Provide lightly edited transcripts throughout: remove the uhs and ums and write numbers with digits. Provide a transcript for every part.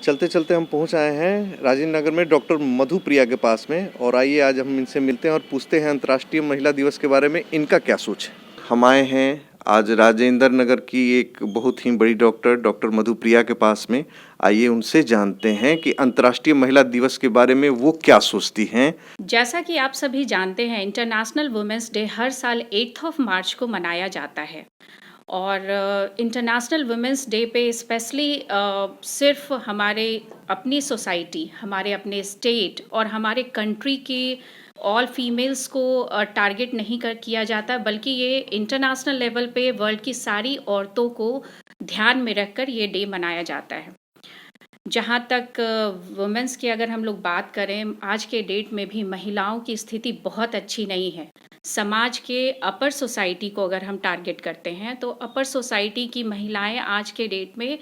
चलते चलते हम पहुंच आए हैं राजेंद्र नगर में डॉक्टर मधुप्रिया के पास में। और आइए आज हम इनसे मिलते हैं और पूछते हैं अंतर्राष्ट्रीय महिला दिवस के बारे में इनका क्या सोच है। हम आए हैं आज राजेंद्र नगर की एक बहुत ही बड़ी डॉक्टर मधुप्रिया के पास में। आइए उनसे जानते हैं कि अंतर्राष्ट्रीय महिला दिवस के बारे में वो क्या सोचती हैं। जैसा कि आप सभी जानते हैं, इंटरनेशनल वुमेंस डे हर साल 8 मार्च को मनाया जाता है। और इंटरनेशनल वुमेंस डे पे स्पेशली सिर्फ हमारे अपनी सोसाइटी, हमारे अपने स्टेट और हमारे कंट्री की ऑल फीमेल्स को टारगेट नहीं किया जाता, बल्कि ये इंटरनेशनल लेवल पे वर्ल्ड की सारी औरतों को ध्यान में रखकर ये डे मनाया जाता है। जहाँ तक वुमेंस की अगर हम लोग बात करें, आज के डेट में भी महिलाओं की स्थिति बहुत अच्छी नहीं है। समाज के अपर सोसाइटी को अगर हम टारगेट करते हैं तो अपर सोसाइटी की महिलाएं आज के डेट में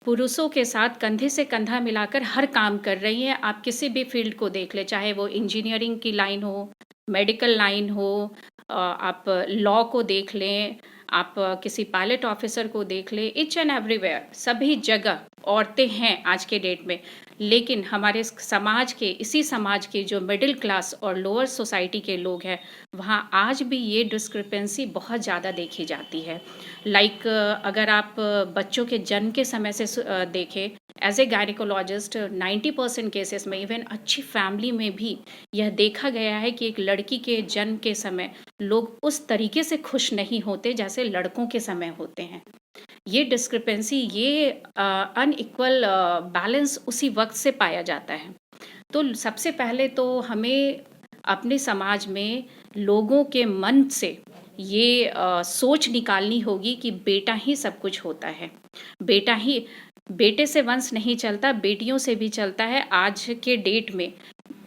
पुरुषों के साथ कंधे से कंधा मिलाकर हर काम कर रही हैं। आप किसी भी फील्ड को देख लें, चाहे वो इंजीनियरिंग की लाइन हो, मेडिकल लाइन हो, आप लॉ को देख लें, आप किसी पायलट ऑफिसर को देख लें, ईच एंड एवरीवेयर सभी जगह औरतें हैं आज के डेट में। लेकिन हमारे समाज के, इसी समाज के जो मिडिल क्लास और लोअर सोसाइटी के लोग हैं, वहाँ आज भी ये डिस्क्रिपेंसी बहुत ज़्यादा देखी जाती है। लाइक अगर आप बच्चों के जन्म के समय से देखें, एज ए गायनिकोलॉजिस्ट 90% केसेस में, इवन अच्छी फैमिली में भी यह देखा गया है कि एक लड़की के जन्म के समय लोग उस तरीके से खुश नहीं होते जैसे लड़कों के समय होते हैं। ये डिस्क्रिपेंसी, ये अनइक्वल बैलेंस उसी वक्त से पाया जाता है। तो सबसे पहले तो हमें अपने समाज में लोगों के मन से ये सोच निकालनी होगी कि बेटा ही सब कुछ होता है। बेटा ही, बेटे से वंश नहीं चलता, बेटियों से भी चलता है। आज के डेट में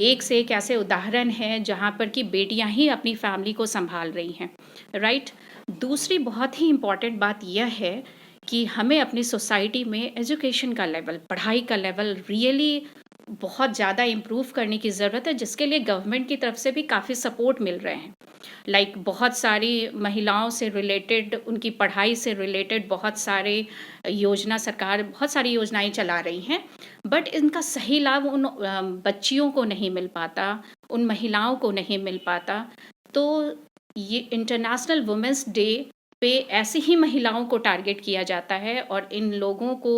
एक से एक ऐसे उदाहरण हैं जहाँ पर कि बेटियाँ ही अपनी फैमिली को संभाल रही हैं, राइट। दूसरी बहुत ही इम्पॉर्टेंट बात यह है कि हमें अपनी सोसाइटी में एजुकेशन का लेवल, पढ़ाई का लेवल रियली बहुत ज़्यादा इम्प्रूव करने की ज़रूरत है, जिसके लिए गवर्नमेंट की तरफ से भी काफ़ी सपोर्ट मिल रहे हैं। लाइक बहुत सारी महिलाओं से रिलेटेड, उनकी पढ़ाई से रिलेटेड बहुत सारे योजना, सरकार बहुत सारी योजनाएं चला रही हैं, बट इनका सही लाभ उन बच्चियों को नहीं मिल पाता, उन महिलाओं को नहीं मिल पाता। तो ये इंटरनेशनल वुमेंस डे पे ऐसी ही महिलाओं को टारगेट किया जाता है और इन लोगों को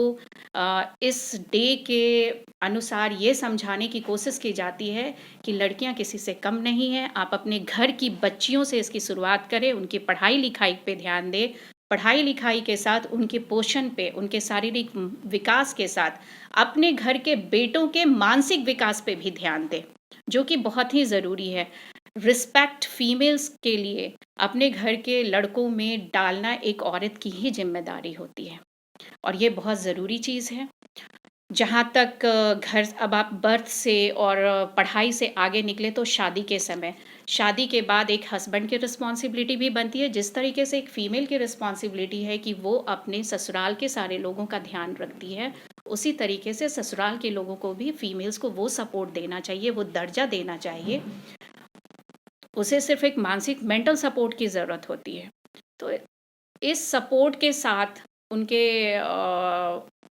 इस डे के अनुसार ये समझाने की कोशिश की जाती है कि लड़कियां किसी से कम नहीं हैं। आप अपने घर की बच्चियों से इसकी शुरुआत करें, उनकी पढ़ाई लिखाई पे ध्यान दें, पढ़ाई लिखाई के साथ उनके पोषण पे, उनके शारीरिक विकास के साथ अपने घर के बेटों के मानसिक विकास पे भी ध्यान दें, जो कि बहुत ही ज़रूरी है। रिस्पेक्ट फीमेल्स के लिए अपने घर के लड़कों में डालना एक औरत की ही जिम्मेदारी होती है और ये बहुत ज़रूरी चीज़ है। जहाँ तक घर, अब आप बर्थ से और पढ़ाई से आगे निकले तो शादी के समय, शादी के बाद एक हस्बैंड की रिस्पॉन्सिबिलिटी भी बनती है। जिस तरीके से एक फ़ीमेल की रिस्पॉन्सिबिलिटी है कि वो अपने ससुराल के सारे लोगों का ध्यान रखती है, उसी तरीके से ससुराल के लोगों को भी, फीमेल्स को वो सपोर्ट देना चाहिए, वो दर्जा देना चाहिए। उसे सिर्फ एक मानसिक मेंटल सपोर्ट की ज़रूरत होती है। तो इस सपोर्ट के साथ उनके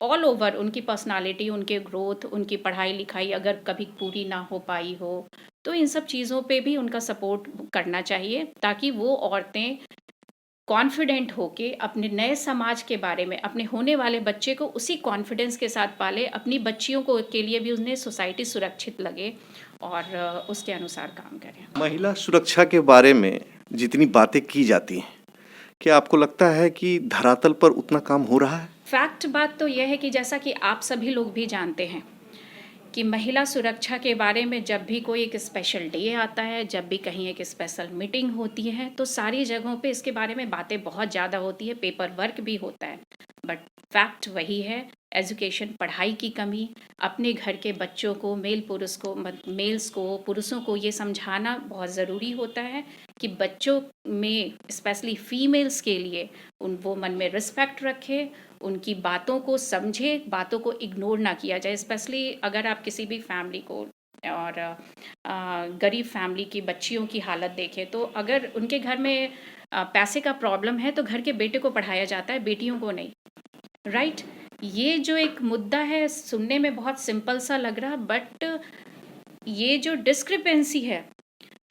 ऑल ओवर उनकी पर्सनालिटी, उनके ग्रोथ, उनकी पढ़ाई लिखाई अगर कभी पूरी ना हो पाई हो, तो इन सब चीज़ों पे भी उनका सपोर्ट करना चाहिए, ताकि वो औरतें कॉन्फिडेंट होके अपने नए समाज के बारे में, अपने होने वाले बच्चे को उसी कॉन्फिडेंस के साथ पाले, अपनी बच्चियों को के लिए भी उन्हें सोसाइटी सुरक्षित लगे और उसके अनुसार काम करें। महिला सुरक्षा के बारे में जितनी बातें की जाती हैं, क्या आपको लगता है कि धरातल पर उतना काम हो रहा है? फैक्ट बात तो यह है कि जैसा कि आप सभी लोग भी जानते हैं कि महिला सुरक्षा के बारे में जब भी कोई एक स्पेशल डे आता है, जब भी कहीं एक स्पेशल मीटिंग होती है, तो सारी जगहों पे इसके बारे में बातें बहुत ज़्यादा होती है, पेपर वर्क भी होता है। बट फैक्ट वही है, एजुकेशन, पढ़ाई की कमी, अपने घर के बच्चों को, मेल्स को, पुरुषों को ये समझाना बहुत ज़रूरी होता है कि बच्चों में, स्पेशली फीमेल्स के लिए, वो मन में रिस्पेक्ट रखे, उनकी बातों को समझे, बातों को इग्नोर ना किया जाए। स्पेशली अगर आप किसी भी फैमिली को और गरीब फैमिली की बच्चियों की हालत देखें, तो अगर उनके घर में पैसे का प्रॉब्लम है तो घर के बेटे को पढ़ाया जाता है, बेटियों को नहीं, राइट। ये जो एक मुद्दा है सुनने में बहुत सिंपल सा लग रहा, बट ये जो डिस्क्रिपेंसी है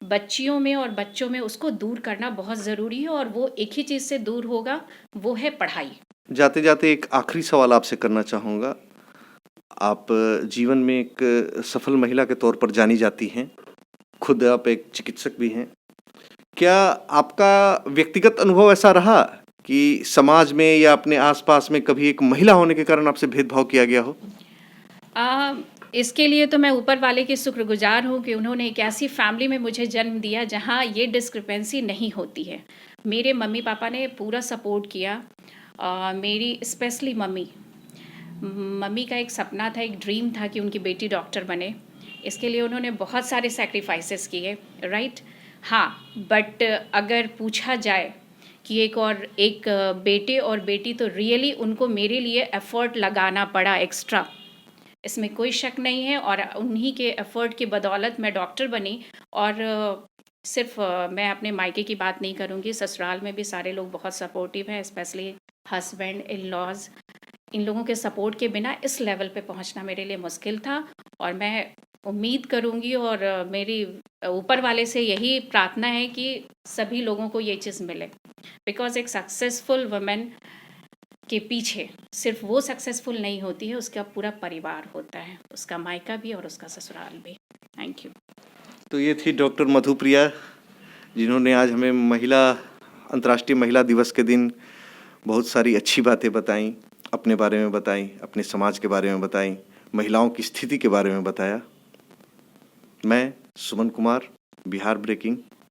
बच्चियों में और बच्चों में, उसको दूर करना बहुत ज़रूरी है, और वो एक ही चीज़ से दूर होगा, वो है पढ़ाई। जाते जाते एक आखिरी सवाल आपसे करना चाहूँगा। आप जीवन में एक सफल महिला के तौर पर जानी जाती हैं, खुद आप एक चिकित्सक भी हैं। क्या आपका व्यक्तिगत अनुभव ऐसा रहा कि समाज में या अपने आसपास में कभी एक महिला होने के कारण आपसे भेदभाव किया गया हो? आ, इसके लिए तो मैं ऊपर वाले की शुक्रगुजार हूँ कि उन्होंने एक ऐसी फैमिली में मुझे जन्म दिया जहाँ ये डिस्क्रिपेंसी नहीं होती है। मेरे मम्मी पापा ने पूरा सपोर्ट किया। मेरी स्पेशली मम्मी मम्मी का एक सपना था, एक ड्रीम था कि उनकी बेटी डॉक्टर बने। इसके लिए उन्होंने बहुत सारे सैक्रिफाइसेस किए, राइट। हाँ, बट अगर पूछा जाए कि एक बेटे और बेटी, तो रियली उनको मेरे लिए एफ़र्ट लगाना पड़ा एक्स्ट्रा, इसमें कोई शक नहीं है। और उन्हीं के एफ़र्ट की बदौलत मैं डॉक्टर बनी। और सिर्फ मैं अपने मायके की बात नहीं करूँगी, ससुराल में भी सारे लोग बहुत सपोर्टिव हैं, स्पेशली हस्बैंड, इन लॉज। इन लोगों के सपोर्ट के बिना इस लेवल पे पहुंचना मेरे लिए मुश्किल था। और मैं उम्मीद करूंगी, और मेरी ऊपर वाले से यही प्रार्थना है कि सभी लोगों को ये चीज़ मिले। बिकॉज एक सक्सेसफुल वुमेन के पीछे सिर्फ वो सक्सेसफुल नहीं होती है, उसका पूरा परिवार होता है, उसका मायका भी और उसका ससुराल भी। Thank you. तो ये थी डॉक्टर मधुप्रिया, जिन्होंने आज हमें अंतर्राष्ट्रीय महिला दिवस के दिन बहुत सारी अच्छी बातें बताईं, अपने बारे में बताईं, अपने समाज के बारे में बताईं, महिलाओं की स्थिति के बारे में बताया। मैं सुमन कुमार, बिहार ब्रेकिंग।